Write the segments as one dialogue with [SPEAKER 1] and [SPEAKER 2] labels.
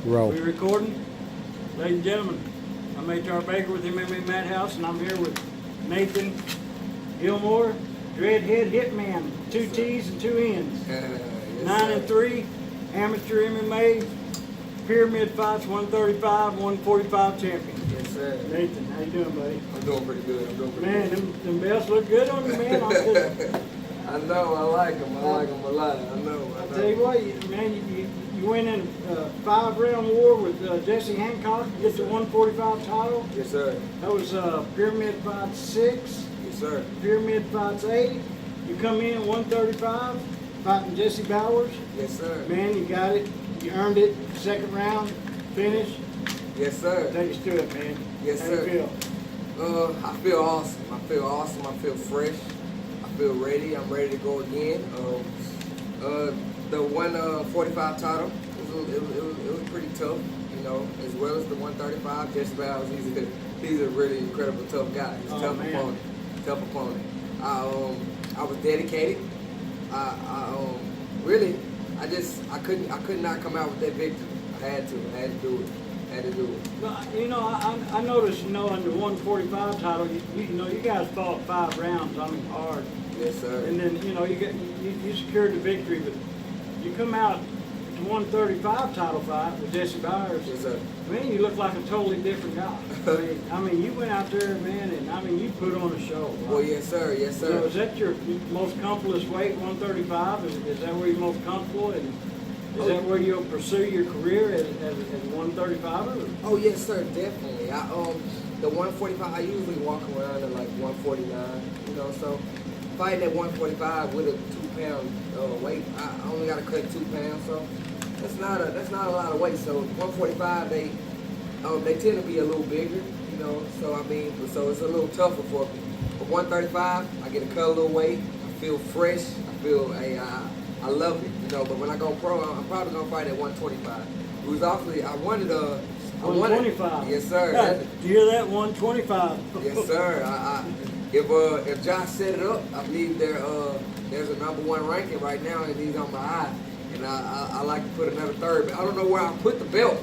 [SPEAKER 1] Roll.
[SPEAKER 2] We recording? Ladies and gentlemen, I'm H.R. Baker with MMAmadhouse, and I'm here with Nathan Gilmore, Dreadhead Hittman, 2 T's and 2 N's.
[SPEAKER 3] Yes,
[SPEAKER 2] 9-3, amateur MMA, pyramid fights, 135, 145 champion.
[SPEAKER 3] Yes, sir.
[SPEAKER 2] Nathan, how you doing, buddy?
[SPEAKER 3] I'm doing pretty good.
[SPEAKER 2] Man, them belts look good on you, man. I'm just,
[SPEAKER 3] I know, I like them. I like them a lot. I know.
[SPEAKER 2] I'll tell you what, you went in a 5-round war with Jesse Hancock to get the 145 title.
[SPEAKER 3] Yes, sir.
[SPEAKER 2] That was pyramid fight 6,
[SPEAKER 3] Yes, sir.
[SPEAKER 2] pyramid fights 8. You come in 135, fighting Jesse Bowers.
[SPEAKER 3] Yes, sir.
[SPEAKER 2] Man, you got it. You earned it. Second round, finish.
[SPEAKER 3] Yes, sir.
[SPEAKER 2] Take us to it, man.
[SPEAKER 3] Yes,
[SPEAKER 2] How
[SPEAKER 3] sir.
[SPEAKER 2] you feel?
[SPEAKER 3] I feel awesome. I feel awesome. I feel fresh. I feel ready. I'm ready to go again. The 145 title, it was pretty tough, you know, as well as the 135. Jesse Bowers, he's a really incredible tough guy. He's a tough opponent. Tough opponent. I was dedicated. I could not come out with that victory. I had to do it.
[SPEAKER 2] Well, I noticed, in the 145 title, you guys fought 5 rounds. I mean, hard.
[SPEAKER 3] Yes, sir.
[SPEAKER 2] And then, you secured the victory, but you come out to 135 title fight with Jesse Bowers.
[SPEAKER 3] Yes, sir.
[SPEAKER 2] Man, you look like a totally different guy. I mean, you went out there, man, and you put on a show. Right?
[SPEAKER 3] Well, yes, sir. Yes, sir.
[SPEAKER 2] So is that your most comfortable weight, 135? Is that where you're most comfortable? And is that where you'll pursue your career as a 135er?
[SPEAKER 3] Oh, yes, sir. Definitely. The 145, I usually walk around at like 149. You know, so fighting at 145 with a 2-pound weight, I only got to cut 2 pounds. So that's not a lot of weight. So 145, they tend to be a little bigger. You know, so so it's a little tougher for me. But 135, I get to cut a little weight. I feel fresh. I love it, you know. But when I go pro, I'm probably gonna fight at 125. It was awfully. I wanted
[SPEAKER 2] 125.
[SPEAKER 3] Yes, sir.
[SPEAKER 2] Do you hear that? 125.
[SPEAKER 3] Yes, sir. If Josh set it up, I believe there's a #1 ranking right now, and he's on my eye. And I like to put another third. But I don't know where I put the belt,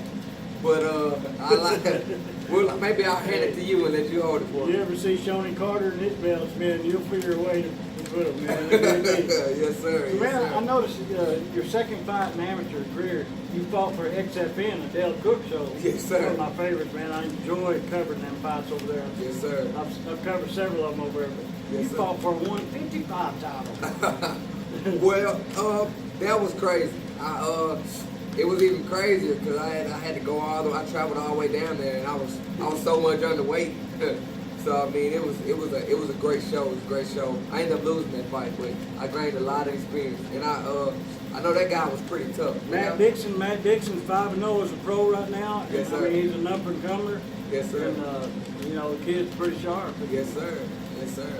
[SPEAKER 3] but I like. Well, maybe I'll hand it to you and let you hold it for me.
[SPEAKER 2] You ever see Shoney Carter and his belts, man? You'll figure a way to put them, man. They're good.
[SPEAKER 3] Yes, sir.
[SPEAKER 2] So,
[SPEAKER 3] Yes,
[SPEAKER 2] man,
[SPEAKER 3] sir.
[SPEAKER 2] I noticed your second fight in amateur career, you fought for XFN, a Dale Cook show.
[SPEAKER 3] Yes, sir.
[SPEAKER 2] One of my favorites, man. I enjoy covering them fights over there.
[SPEAKER 3] Yes, sir.
[SPEAKER 2] I've covered several of them over there. But
[SPEAKER 3] Yes,
[SPEAKER 2] you
[SPEAKER 3] sir.
[SPEAKER 2] fought for a 155 title.
[SPEAKER 3] Well, that was crazy. It was even crazier because I had to go all the way. I traveled all the way down there, and I was so much underweight. So I mean, it was a great show. It was a great show. I ended up losing that fight, but I gained a lot of experience, and I know that guy was pretty tough.
[SPEAKER 2] Matt Dixon's 5-0 as a pro right now.
[SPEAKER 3] Yes,
[SPEAKER 2] and,
[SPEAKER 3] sir.
[SPEAKER 2] I mean, he's an up and comer.
[SPEAKER 3] Yes, sir.
[SPEAKER 2] And the kid's pretty sharp.
[SPEAKER 3] Yes, sir. Yes, sir.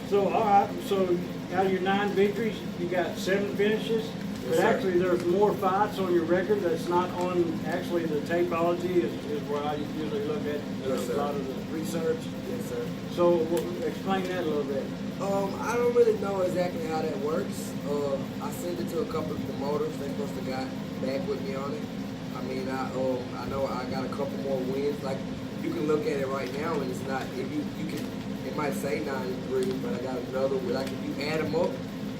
[SPEAKER 2] So, all right. So, out of your 9 victories, you got 7 finishes. But
[SPEAKER 3] Yes, sir.
[SPEAKER 2] actually, there's more fights on your record that's not on. Actually, the tapeology is where I usually look at
[SPEAKER 3] Yes,
[SPEAKER 2] a lot of the research.
[SPEAKER 3] Yes, sir.
[SPEAKER 2] So, explain that a little bit.
[SPEAKER 3] I don't really know exactly how that works. I sent it to a couple of promoters. They're supposed to got back with me on it. I mean, I know I got a couple more wins. Like, you can look at it right now, and it's not. If you can, it might say 9-3, but I got another. Like, if you add them up,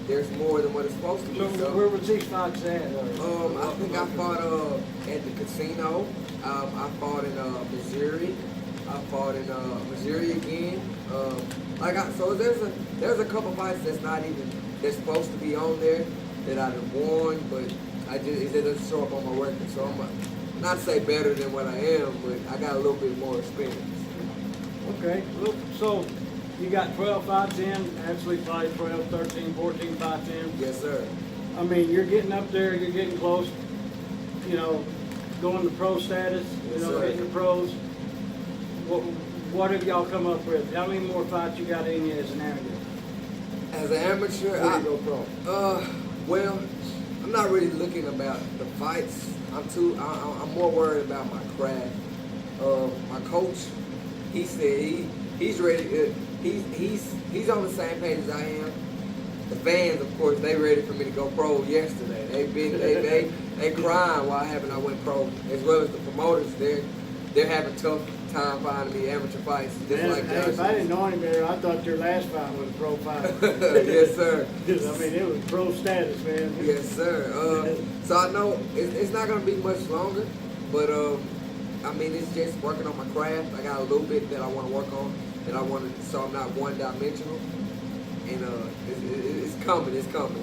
[SPEAKER 3] there's more than what it's supposed to be.
[SPEAKER 2] So, where was these fights at?
[SPEAKER 3] I think I fought at the casino. I fought in Missouri. I fought in Missouri again. So there's a couple fights that's supposed to be on there that I done won, but it doesn't show up on my record. So I'm not say better than what I am, but I got a little bit more experience.
[SPEAKER 2] Okay. Well, so you got 12 fights in. Actually, probably 12, 13, 14 fights in.
[SPEAKER 3] Yes, sir.
[SPEAKER 2] I mean, you're getting up there. You're getting close. Going to pro status.
[SPEAKER 3] Yes, sir.
[SPEAKER 2] Hitting the pros. What have y'all come up with? How many more fights you got in you as an amateur?
[SPEAKER 3] As an amateur,
[SPEAKER 2] Before you go pro.
[SPEAKER 3] well, I'm not really looking about the fights. I'm more worried about my craft. My coach, he said he's ready. He's on the same page as I am. the fans, of course, they ready for me to go pro yesterday. They crying why haven't I went pro, as well as the promoters. They're having tough time finding me amateur fights, just
[SPEAKER 2] Man,
[SPEAKER 3] like
[SPEAKER 2] hey,
[SPEAKER 3] Josh.
[SPEAKER 2] if I didn't know any better, I thought your last fight was a pro fight.
[SPEAKER 3] Yes, sir.
[SPEAKER 2] I mean, it was pro status, man.
[SPEAKER 3] Yes, sir. So I know it's not gonna be much longer, but I mean, it's just working on my craft. I got a little bit that I want to work on, so I'm not one-dimensional. And it's coming. It's coming.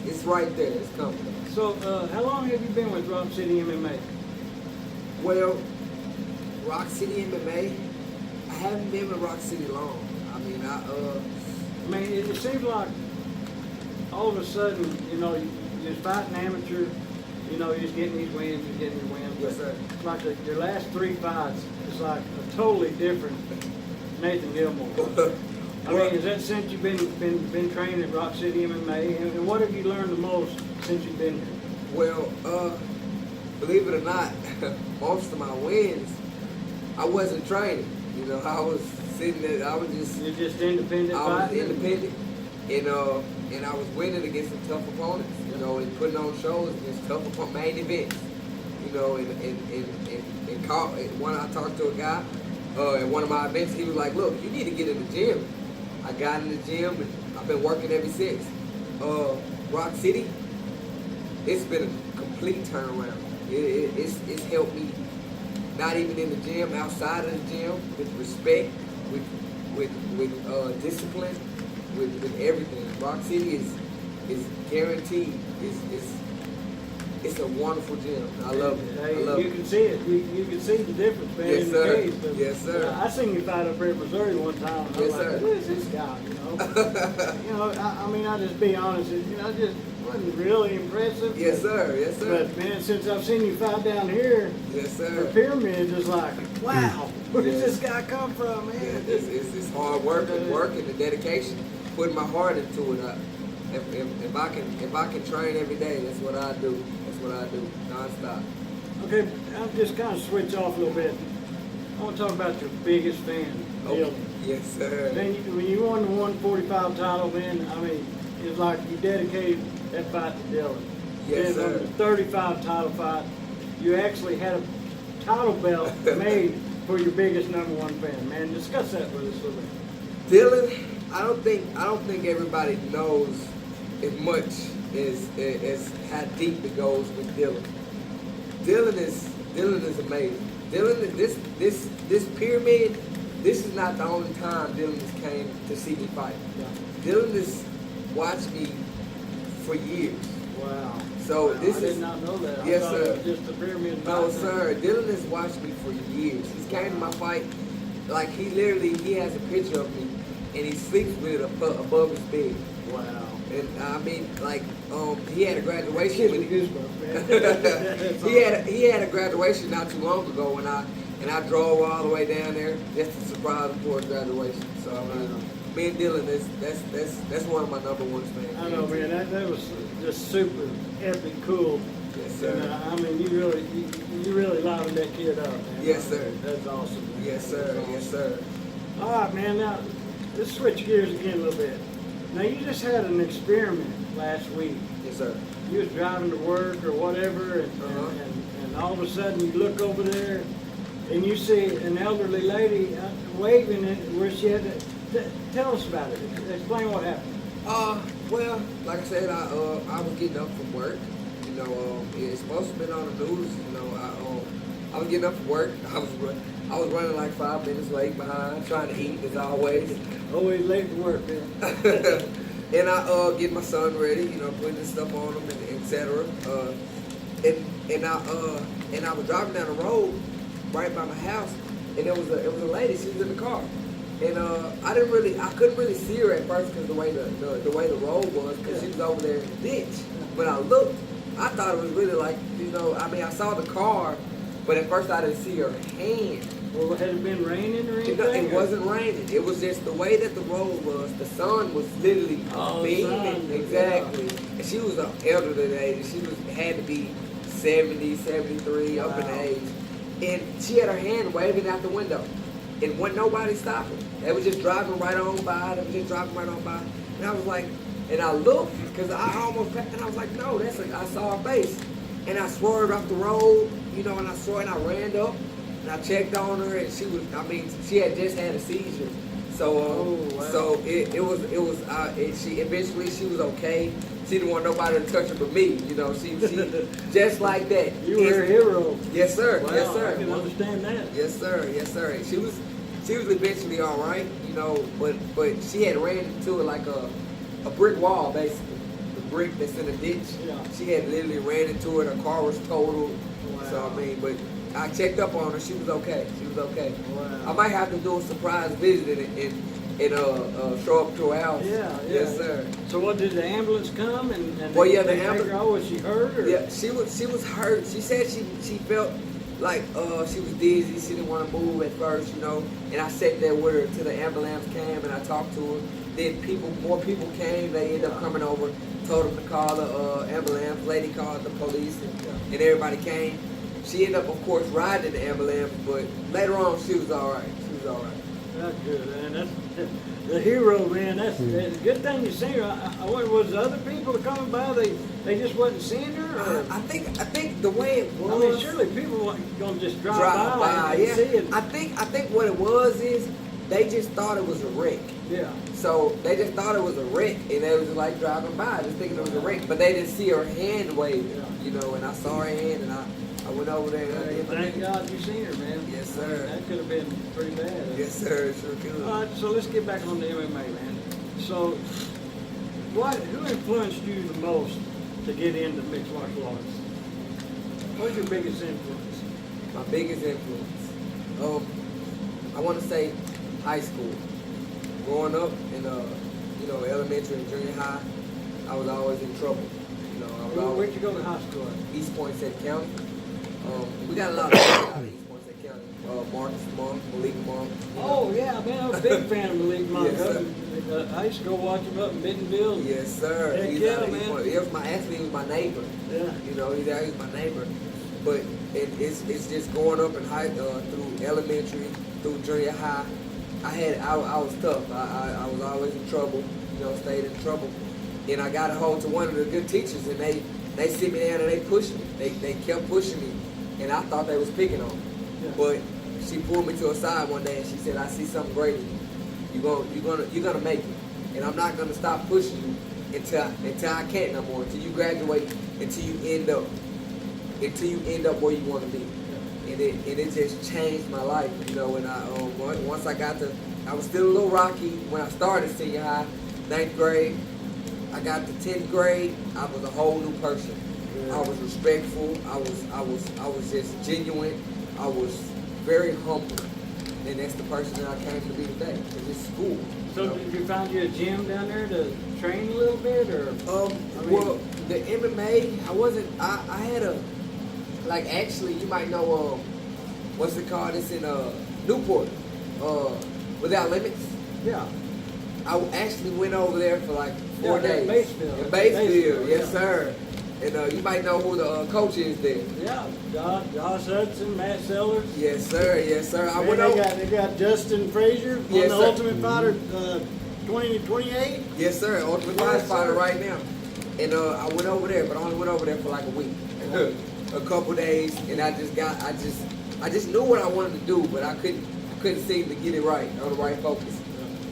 [SPEAKER 3] It's right there. It's coming.
[SPEAKER 2] So, how long have you been with Rock City MMA?
[SPEAKER 3] Well, Rock City MMA, I haven't been with Rock City long. I mean,
[SPEAKER 2] I mean, it seems like all of a sudden, you know, you're fighting amateur, you know, you're just getting these wins, you're getting your wins.
[SPEAKER 3] Yes, sir.
[SPEAKER 2] It's like your last 3 fights is like a totally different Nathan Gilmore. I mean, is that since you've been training at Rock City MMA, and what have you learned the most since you've been here?
[SPEAKER 3] Well, believe it or not, most of my wins, I wasn't training. You know, I was sitting there, I was just...
[SPEAKER 2] You're just independent
[SPEAKER 3] I was
[SPEAKER 2] fighting?
[SPEAKER 3] independent, and I was winning against some tough opponents, you know, and putting on shows against tough main events. You know, and when I talked to a guy at one of my events, he was like, look, you need to get in the gym. I got in the gym, and I've been working ever since. Rock City, it's been a complete turnaround. It's helped me, not even in the gym, outside of the gym, with respect, with discipline, with everything. Rock City is guaranteed. It's a wonderful gym. I love it.
[SPEAKER 2] Hey,
[SPEAKER 3] I love
[SPEAKER 2] you
[SPEAKER 3] it.
[SPEAKER 2] can see it. You can see the difference, man.
[SPEAKER 3] Yes,
[SPEAKER 2] in
[SPEAKER 3] sir.
[SPEAKER 2] the cage. But,
[SPEAKER 3] Yes, sir.
[SPEAKER 2] I seen you fight up here in Missouri one time. And
[SPEAKER 3] Yes,
[SPEAKER 2] I was
[SPEAKER 3] sir.
[SPEAKER 2] like, who is this guy? You know. You know. I mean, I'll just be honest. You know, just wasn't really impressive.
[SPEAKER 3] Yes, sir. Yes, sir.
[SPEAKER 2] But man, since I've seen you fight down here,
[SPEAKER 3] Yes,
[SPEAKER 2] the
[SPEAKER 3] sir.
[SPEAKER 2] pyramid is like, wow, where does
[SPEAKER 3] Yes.
[SPEAKER 2] this guy come from, man?
[SPEAKER 3] Yeah, it's hard work and the dedication, putting my heart into it. If I can train every day, that's what I do. That's what I do, nonstop.
[SPEAKER 2] Okay, I'll just kind of switch off a little bit. I want to talk about your biggest fan, Dylan.
[SPEAKER 3] Yes, sir.
[SPEAKER 2] Then when you won the 145 title, man, I mean, it's like you dedicated that fight to Dylan.
[SPEAKER 3] Yes,
[SPEAKER 2] then on
[SPEAKER 3] sir.
[SPEAKER 2] the 35 title fight, you actually had a title belt made for your biggest #1 fan. Man, discuss that with us a little bit.
[SPEAKER 3] Dylan, I don't think everybody knows as much as how deep it goes with Dylan. Dylan is amazing. Dylan, this pyramid, this is not the only time Dylan has came to see me fight.
[SPEAKER 2] Yeah.
[SPEAKER 3] Dylan has watched me for years.
[SPEAKER 2] Wow.
[SPEAKER 3] So
[SPEAKER 2] Wow,
[SPEAKER 3] this
[SPEAKER 2] I
[SPEAKER 3] is
[SPEAKER 2] did not know that.
[SPEAKER 3] Yes,
[SPEAKER 2] I thought
[SPEAKER 3] sir.
[SPEAKER 2] it was just the pyramid.
[SPEAKER 3] No,
[SPEAKER 2] fight.
[SPEAKER 3] sir. Dylan has watched me for years. He's came to my fight, like he has a picture of me, and he sleeps with it above his bed.
[SPEAKER 2] Wow.
[SPEAKER 3] And I mean, like, he had a graduation.
[SPEAKER 2] Gives me
[SPEAKER 3] When
[SPEAKER 2] goosebumps, man. That's awesome.
[SPEAKER 3] he had a graduation not too long ago, and I drove all the way down there just to surprise him for his graduation. So I mean, me and Dylan, that's one of my #1 fans.
[SPEAKER 2] I know, man. That was just super epic cool.
[SPEAKER 3] Yes, sir.
[SPEAKER 2] And, I mean, you really livened that kid up, man.
[SPEAKER 3] Yes, sir.
[SPEAKER 2] That's awesome. Man.
[SPEAKER 3] Yes, sir.
[SPEAKER 2] That's awesome.
[SPEAKER 3] Yes, sir.
[SPEAKER 2] All right, man. Now let's switch gears again a little bit. Now you just had an experiment last week.
[SPEAKER 3] Yes, sir.
[SPEAKER 2] You was driving to work or whatever, and all of a sudden you look over there and you see an elderly lady waving it where she had to tell us about it. Explain what happened.
[SPEAKER 3] Well, like I said, I was getting up from work. You know, it's supposed to have been on the news. You know, I was getting up from work. I was running like 5 minutes late behind, trying to eat as always.
[SPEAKER 2] Always late to work, man.
[SPEAKER 3] And I get my son ready, you know, putting this stuff on him, and etc. And I was driving down the road right by my house, and it was a lady. She was in the car, and I couldn't really see her at first because the way the road was, because she was over there in the ditch. But I looked, I thought it was really like, you know, I mean, I saw the car, but at first I didn't see her hand.
[SPEAKER 2] Well, had it been raining or anything?
[SPEAKER 3] It wasn't raining. It was just the way that the road was. The sun was literally beaming. Exactly.
[SPEAKER 2] Yeah.
[SPEAKER 3] And she was an elderly lady. She had to be 70, 73, up in age. And she had her hand waving out the window. And wasn't nobody stopping. They were just driving right on by. And And I was like, and I looked, because I almost, and I was like, no, I saw her face. And I swerved off the road, you know, and I saw it, and I ran up, and I checked on her, and she had just had a seizure. So,
[SPEAKER 2] wow.
[SPEAKER 3] so she eventually she was okay. She didn't want nobody to touch her but me, you know. She just like that.
[SPEAKER 2] You were a hero.
[SPEAKER 3] Yes, sir.
[SPEAKER 2] Wow,
[SPEAKER 3] Yes, sir.
[SPEAKER 2] I can understand that.
[SPEAKER 3] Yes, sir. Yes, sir. She was eventually all right, you know, but she had ran into it like a brick wall, basically. The brick that's in the ditch.
[SPEAKER 2] Yeah.
[SPEAKER 3] She had literally ran into it. Her car was totaled.
[SPEAKER 2] Wow.
[SPEAKER 3] So I mean, but I checked up on her. She was okay. She was okay.
[SPEAKER 2] Wow.
[SPEAKER 3] I might have to do a surprise visit and show up to her house.
[SPEAKER 2] Yeah.
[SPEAKER 3] Yes, sir.
[SPEAKER 2] So what, did the ambulance come and
[SPEAKER 3] Well, yeah,
[SPEAKER 2] they
[SPEAKER 3] the
[SPEAKER 2] take
[SPEAKER 3] ambulance.
[SPEAKER 2] her out? Was she hurt? Or?
[SPEAKER 3] Yeah, she was hurt. She said she felt like she was dizzy. She didn't want to move at first, you know. And I sat there with her till the ambulance came and I talked to her. Then more people came. They ended up coming over. Told them to call the ambulance. Lady called the police and everybody came. She ended up, of course, riding the ambulance, but later on she was all right. She was all right.
[SPEAKER 2] That's good, man. That's the hero, man. That's a good thing you seen her. I wonder, was other people coming by? They just wasn't seeing her. Or?
[SPEAKER 3] I think the way it was.
[SPEAKER 2] I mean, surely people weren't gonna just drive by and
[SPEAKER 3] yeah.
[SPEAKER 2] see it.
[SPEAKER 3] I think what it was is they just thought it was a wreck.
[SPEAKER 2] Yeah.
[SPEAKER 3] So they just thought it was a wreck, and they was just like driving by, just thinking it was a wreck. But they didn't see her hand waving, you know. And I saw her hand, and I went over there. And I
[SPEAKER 2] Thank God you seen her, man.
[SPEAKER 3] Yes, sir.
[SPEAKER 2] That could have been pretty bad.
[SPEAKER 3] Yes, sir. It sure could.
[SPEAKER 2] All right, so let's get back on the MMA, man. So, who influenced you the most to get into mixed martial arts? What's your biggest influence?
[SPEAKER 3] My biggest influence, I want to say high school. Growing up in elementary and junior high, I was always in trouble. You know, I was always
[SPEAKER 2] Where'd you go to high school at?
[SPEAKER 3] East Point State County. We got a lot of people out of East Point State County. Marcus Monk, Malik Monk.
[SPEAKER 2] Oh, yeah, man, I was a big fan of Malik Monk.
[SPEAKER 3] Yes, sir.
[SPEAKER 2] I used to go watch him up in Bentonville.
[SPEAKER 3] Yes, sir.
[SPEAKER 2] Heck
[SPEAKER 3] He's
[SPEAKER 2] yeah,
[SPEAKER 3] out of East
[SPEAKER 2] man.
[SPEAKER 3] Point. He was my neighbor.
[SPEAKER 2] Yeah.
[SPEAKER 3] You know, he's my neighbor. But it's just going up in through elementary, through junior high. I was tough. I was always in trouble. You know, stayed in trouble. And I got a hold to one of the good teachers, and they sit me down and they pushed me. They kept pushing me, and I thought they was picking on me.
[SPEAKER 2] Yeah.
[SPEAKER 3] But she pulled me to a side one day and she said, "I see something great in you. You're gonna make it, and I'm not gonna stop pushing you until I can't no more. Until you graduate, until you end up where you want to be." And it just changed my life, you know. And once I was still a little rocky when I started senior high, 9th grade. I got to 10th grade. I was a whole new person.
[SPEAKER 2] Yeah.
[SPEAKER 3] I was respectful. I was just genuine. I was very humble, and that's the person that I came to be today. Cause it's school.
[SPEAKER 2] So did you find you a gym down there to train a little bit, or?
[SPEAKER 3] Well, the MMA, I had actually, you might know, what's it called? It's in Newport, Without Limits.
[SPEAKER 2] Yeah.
[SPEAKER 3] I actually went over there for like 4 days.
[SPEAKER 2] Batesville.
[SPEAKER 3] In Batesville, yes, sir. And you might know who the coach is there.
[SPEAKER 2] Yeah, Josh Hudson, Matt Sellers.
[SPEAKER 3] Yes, sir. Yes, sir.
[SPEAKER 2] They got Justin Frazier on
[SPEAKER 3] Yes,
[SPEAKER 2] the
[SPEAKER 3] sir.
[SPEAKER 2] Ultimate Fighter 2028.
[SPEAKER 3] Yes, sir. Ultimate
[SPEAKER 2] Yes,
[SPEAKER 3] Fighter
[SPEAKER 2] sir.
[SPEAKER 3] right now. And I went over there, but I only went over there for like a week, a couple days, and I just knew what I wanted to do, but I couldn't seem to get it right, on the right focus.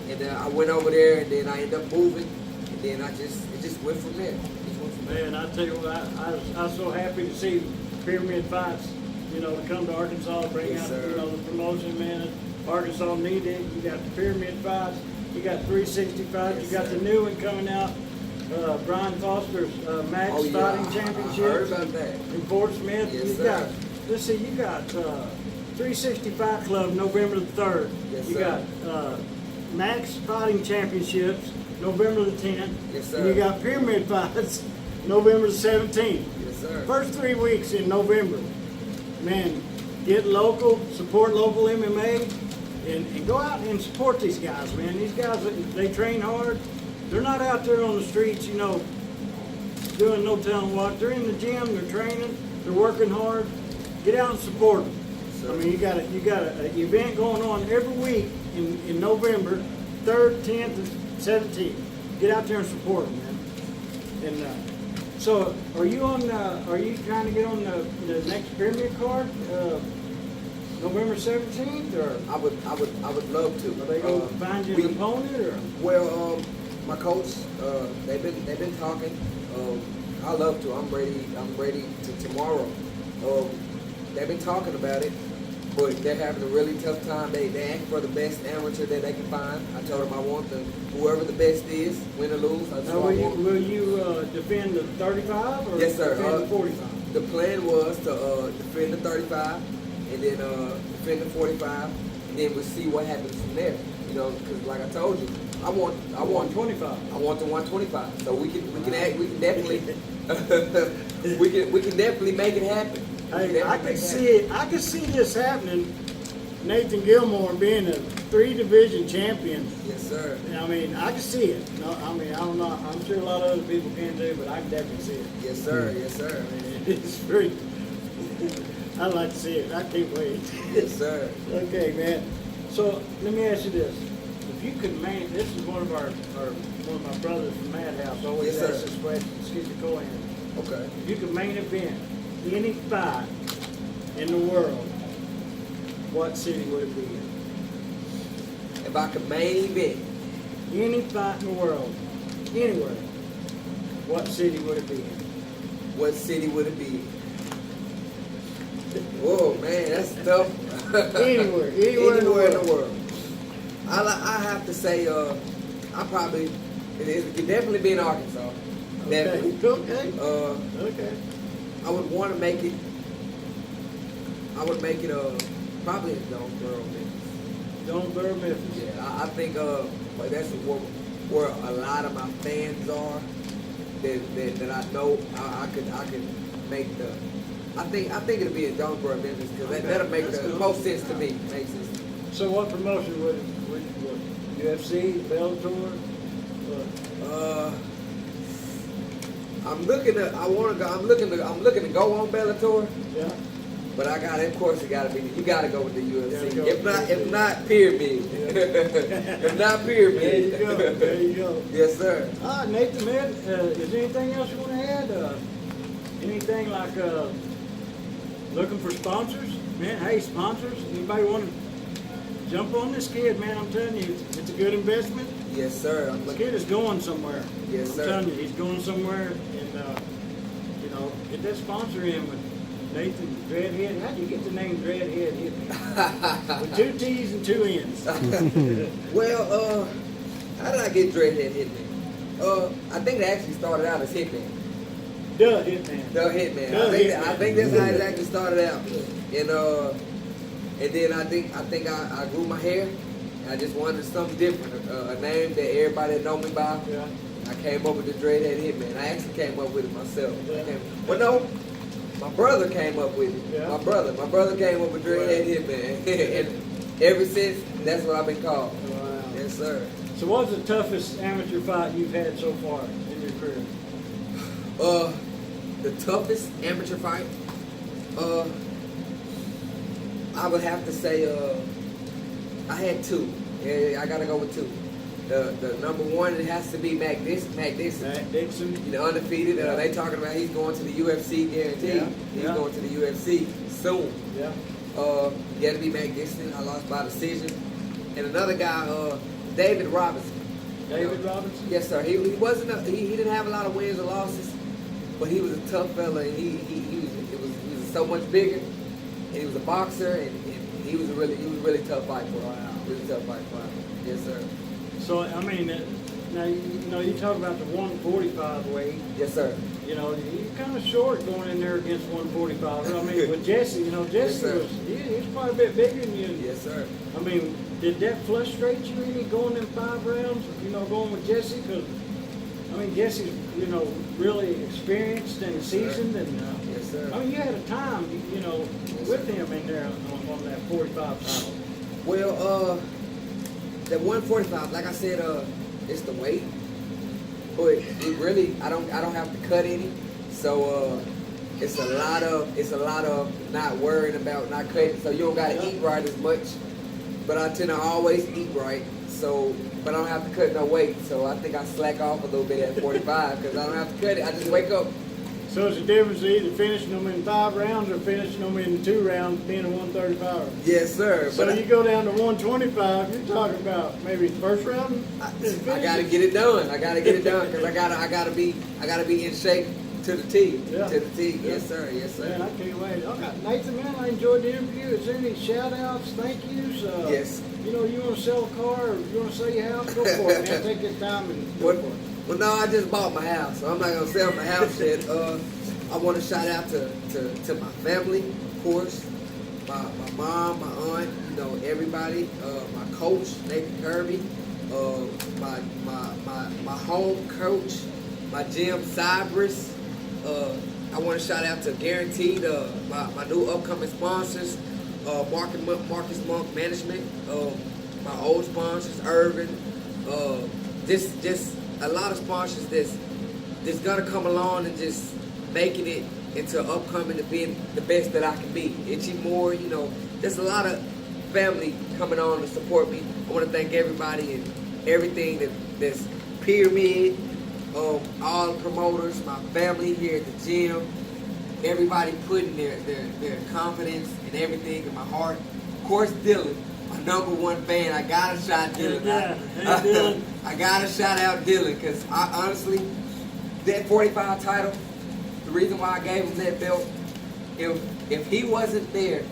[SPEAKER 3] And I went over there, and then I ended up moving, and then it just went from there.
[SPEAKER 2] Man, I tell you what, I was so happy to see Pyramid Fights, you know, to come to Arkansas, bring
[SPEAKER 3] Yes,
[SPEAKER 2] out,
[SPEAKER 3] sir.
[SPEAKER 2] you know, the promotion, man. Arkansas needed it. You got the Pyramid Fights, you got 365,
[SPEAKER 3] Yes,
[SPEAKER 2] you got
[SPEAKER 3] sir.
[SPEAKER 2] the new one coming out, Brian Foster's Max
[SPEAKER 3] Oh, yeah,
[SPEAKER 2] Fighting
[SPEAKER 3] I
[SPEAKER 2] Championships.
[SPEAKER 3] heard about that.
[SPEAKER 2] In Fort Smith.
[SPEAKER 3] Yes,
[SPEAKER 2] you
[SPEAKER 3] sir.
[SPEAKER 2] got, let's see, you got 365 Club November the 3rd.
[SPEAKER 3] Yes,
[SPEAKER 2] you
[SPEAKER 3] sir.
[SPEAKER 2] got Max Fighting Championships November the 10th.
[SPEAKER 3] Yes, sir.
[SPEAKER 2] And you got Pyramid Fights November the 17th.
[SPEAKER 3] Yes, sir.
[SPEAKER 2] First 3 weeks in November. Man, get local, support local MMA, and go out and support these guys, man. These guys, they train hard. They're not out there on the streets, you know, doing no telling what. They're in the gym, they're training, they're working hard. Get out and support them.
[SPEAKER 3] Sir.
[SPEAKER 2] I mean, you got an event going on every week in November, 3rd, 10th, and 17th. get out there and support them, man. And so, are you trying to get on the next Premier card, November 17th, or
[SPEAKER 3] I would love to.
[SPEAKER 2] are they gonna find you an opponent, or?
[SPEAKER 3] Well, my coach, they've been talking. I love to. I'm ready to tomorrow. They've been talking about it, but they're having a really tough time. They ask for the best amateur that they can find. I told them I want whoever the best is, win or lose.
[SPEAKER 2] Now, will you defend the 35 or
[SPEAKER 3] yes, sir.
[SPEAKER 2] defend the 45?
[SPEAKER 3] The plan was to defend the 35 and then defend the 45, and then we'll see what happens from there. You know, because like I told you, I want
[SPEAKER 2] 25.
[SPEAKER 3] I want the 125. So we can definitely we can definitely make it happen.
[SPEAKER 2] Hey, I can see this happening. Nathan Gilmore being a 3-division champion.
[SPEAKER 3] Yes, sir.
[SPEAKER 2] I mean, I can see it. No, I mean, I don't know. I'm sure a lot of other people can too, but I can definitely see it.
[SPEAKER 3] Yes, sir. Yes, sir.
[SPEAKER 2] I mean, it's pretty. I'd like to see it. I can't wait.
[SPEAKER 3] Yes, sir.
[SPEAKER 2] Okay, man. So let me ask you this: if you could this is one of my brothers from Madhouse always
[SPEAKER 3] Yes, sir.
[SPEAKER 2] asks this question. Excuse me, Cohen.
[SPEAKER 3] Okay.
[SPEAKER 2] If you could main event any fight in the world, what city would it be in?
[SPEAKER 3] If I could main event
[SPEAKER 2] Any fight in the world, anywhere, what city would it be in?
[SPEAKER 3] what city would it be? Whoa, man, that's tough.
[SPEAKER 2] Anywhere in the world.
[SPEAKER 3] I have to say, I probably it could definitely be in Arkansas. Definitely.
[SPEAKER 2] Okay. Okay.
[SPEAKER 3] I would want to make it. Probably in Jonesboro, Memphis.
[SPEAKER 2] Jonesboro, Memphis.
[SPEAKER 3] Yeah, I think like that's where a lot of my fans are. That I know I could make the. I think it'll be in Jonesboro, Memphis, because that'll make the most sense to me. Makes sense.
[SPEAKER 2] So what promotion would UFC, Bellator?
[SPEAKER 3] I'm looking to go on Bellator.
[SPEAKER 2] Yeah.
[SPEAKER 3] But of course, you gotta go with the UFC.
[SPEAKER 2] Yeah,
[SPEAKER 3] If not pyramid. If not pyramid.
[SPEAKER 2] There you go. There you go.
[SPEAKER 3] Yes, sir.
[SPEAKER 2] Nathan, man, is there anything else you want to add? Anything like looking for sponsors? Man, hey, sponsors, anybody want to jump on this kid, man? I'm telling you, it's a good investment.
[SPEAKER 3] Yes, sir.
[SPEAKER 2] This kid is going somewhere.
[SPEAKER 3] Yes, sir.
[SPEAKER 2] I'm telling you, he's going somewhere, and get that sponsor in with Nathan Dreadhead. How do you get the name Dreadhead Hittman? With 2 T's and 2 N's.
[SPEAKER 3] Well, how did I get Dreadhead Hittman? I think it actually started out as Hittman.
[SPEAKER 2] Duh, Hittman.
[SPEAKER 3] The Hittman.
[SPEAKER 2] Hitman.
[SPEAKER 3] I think that's how it actually started out. And then I think I grew my hair. I just wanted something different, a name that everybody know me by.
[SPEAKER 2] Yeah.
[SPEAKER 3] I came up with the Dreadhead Hittman. I actually came up with it myself.
[SPEAKER 2] Yeah.
[SPEAKER 3] No, my brother came up with it.
[SPEAKER 2] Yeah.
[SPEAKER 3] My brother came up with Dreadhead Hittman. And ever since, that's what I've been called.
[SPEAKER 2] Wow.
[SPEAKER 3] Yes, sir.
[SPEAKER 2] So what's the toughest amateur fight you've had so far in your career?
[SPEAKER 3] The toughest amateur fight, I would have to say, I had 2. Yeah, I gotta go with 2. The number 1, it has to be Mac Dixon.
[SPEAKER 2] Matt Dixon.
[SPEAKER 3] You know, undefeated.
[SPEAKER 2] Yeah.
[SPEAKER 3] They talking about he's going to the UFC, guaranteed.
[SPEAKER 2] Yeah.
[SPEAKER 3] He's
[SPEAKER 2] Yeah.
[SPEAKER 3] going to the UFC soon.
[SPEAKER 2] Yeah.
[SPEAKER 3] You got to be Mac Dixon. I lost by decision. And another guy, David Robinson.
[SPEAKER 2] David Robinson?
[SPEAKER 3] Yes, sir. He wasn't. He didn't have a lot of wins or losses, but he was a tough fella. And he was so much bigger. And he was a boxer, and he was a really tough fight for him.
[SPEAKER 2] Wow.
[SPEAKER 3] Really tough fight for him. Yes, sir.
[SPEAKER 2] So, I mean, now, you talk about the 145 weight.
[SPEAKER 3] Yes, sir.
[SPEAKER 2] You're kind of short going in there against 145. I mean, with Jesse, Jesse
[SPEAKER 3] sir.
[SPEAKER 2] he's quite a bit bigger than you.
[SPEAKER 3] Yes, sir.
[SPEAKER 2] I mean, did that frustrate you any going in 5 rounds, going with Jesse? Because, I mean, Jesse's, really experienced and seasoned. And,
[SPEAKER 3] Yes, sir.
[SPEAKER 2] I mean, you had a time, with him in there on that 45 title.
[SPEAKER 3] Well, that 145, like I said, it's the weight, but it really, I don't have to cut any, so it's a lot of not worrying about not cutting, so you don't gotta eat right as much, but I tend to always eat right, So, but I don't have to cut no weight. So I think I slack off a little bit at 45 because I don't have to cut it. I just wake up.
[SPEAKER 2] So it's the difference either finishing them in 5 rounds or finishing them in 2 rounds, being a 135er.
[SPEAKER 3] Yes, sir.
[SPEAKER 2] So you go down to 125, you're talking about maybe first round.
[SPEAKER 3] I gotta get it done. I gotta get it done because I gotta be in shape to the T.
[SPEAKER 2] Yeah.
[SPEAKER 3] To the T.
[SPEAKER 2] Yeah.
[SPEAKER 3] Yes, sir. Yes, sir.
[SPEAKER 2] Man, I can't wait. Okay, Nathan, man, I enjoyed the interview. Is there any shout outs, thank yous?
[SPEAKER 3] Yes.
[SPEAKER 2] You know, you want to sell a car or you want to sell your house? Go for it, man. Take your time and go for it.
[SPEAKER 3] Well, no, I just bought my house, so I'm not gonna sell my house yet. I want to shout out to my family, of course, my mom, my aunt, you know, everybody, my coach, Nathan Kirby, my home coach, my gym, Cypress. I want to shout out to Guaranteed, my new upcoming sponsors, Marcus Monk Management, my old sponsors, Irvin, just a lot of sponsors that's gonna come along and just making it into upcoming to being the best that I can be. Itchy Moore, you know, there's a lot of family coming on to support me. I want to thank everybody and everything that's pyramid, all the promoters, my family here at the gym, everybody putting their confidence and everything in my heart. Of course, Dylan, my #1 fan. I gotta shout Dylan.
[SPEAKER 2] Yeah. Hey, Dylan.
[SPEAKER 3] I gotta shout out Dylan because I honestly, that 45 title, the reason why I gave him that belt, if he wasn't there,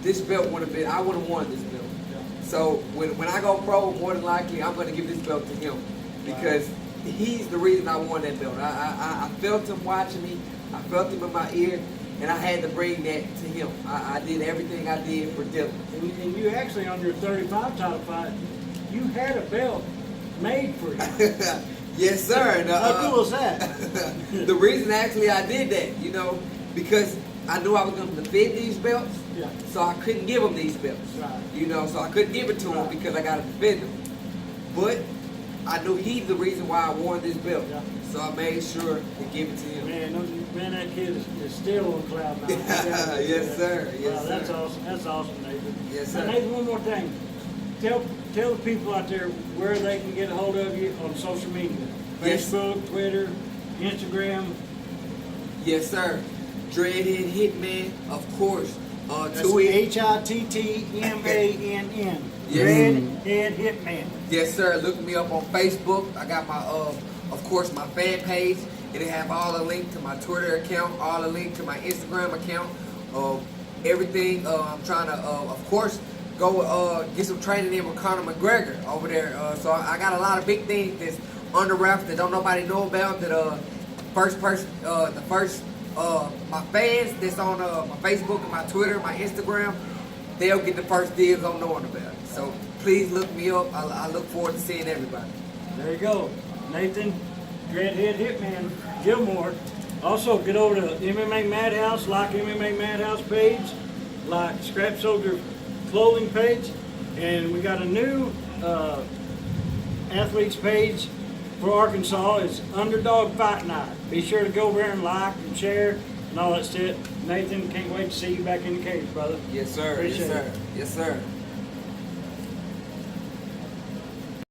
[SPEAKER 3] this belt would have been, I would have won this belt.
[SPEAKER 2] Yeah.
[SPEAKER 3] So when I go pro, more than likely, I'm going to give this belt to him because he's the reason I won that belt. I felt him watching me, I felt him in my ear, and I had to bring that to him. I did everything I did for Dylan.
[SPEAKER 2] And you actually, on your 35 title fight, you had a belt made for you.
[SPEAKER 3] Yes, sir.
[SPEAKER 2] How cool is that?
[SPEAKER 3] The reason actually I did that, you know, because I knew I was going to defend these belts,
[SPEAKER 2] Yeah.
[SPEAKER 3] so I couldn't give him these belts.
[SPEAKER 2] Right.
[SPEAKER 3] You know, so I couldn't give it to him because I got to defend them. But I knew he's the reason why I won this belt,
[SPEAKER 2] Yeah.
[SPEAKER 3] so I made sure to give it to him.
[SPEAKER 2] Man, that kid is still on cloud nine.
[SPEAKER 3] Yes, sir. Yes,
[SPEAKER 2] Wow, that's
[SPEAKER 3] sir.
[SPEAKER 2] awesome. That's awesome, Nathan.
[SPEAKER 3] Yes,
[SPEAKER 2] Now,
[SPEAKER 3] sir.
[SPEAKER 2] Nathan, one more thing. Tell the people out there where they can get a hold of you on social media.
[SPEAKER 3] Yes.
[SPEAKER 2] Facebook, Twitter, Instagram.
[SPEAKER 3] Yes, sir. Dreadhead Hittman, of course.
[SPEAKER 2] That's
[SPEAKER 3] Tweet.
[SPEAKER 2] Hittmann.
[SPEAKER 3] Yes.
[SPEAKER 2] Dreadhead Hittman.
[SPEAKER 3] Yes, sir. Look me up on Facebook. I got my, of course, my fan page. It'll have all the link to my Twitter account, all the link to my Instagram account, everything. I'm trying to, of course, go get some training in with Conor McGregor over there. So I got a lot of big things that's under wraps that don't nobody know about. That my fans that's on my Facebook and my Twitter, my Instagram, they'll get the first dibs on knowing about it. So please look me up. I look forward to seeing everybody.
[SPEAKER 2] There you go. Nathan, Dreadhead Hittman, Gilmore. Also, get over to MMA Madhouse, like MMA Madhouse page, like Scrap Soldier clothing page, and we got a new athletes page for Arkansas. It's Underdog Fight Night. Be sure to go over there and like and share and all that shit. Nathan, can't wait to see you back in the cage, brother.
[SPEAKER 3] Yes, sir.
[SPEAKER 2] Appreciate
[SPEAKER 3] Yes, sir.
[SPEAKER 2] it.
[SPEAKER 3] Yes, sir.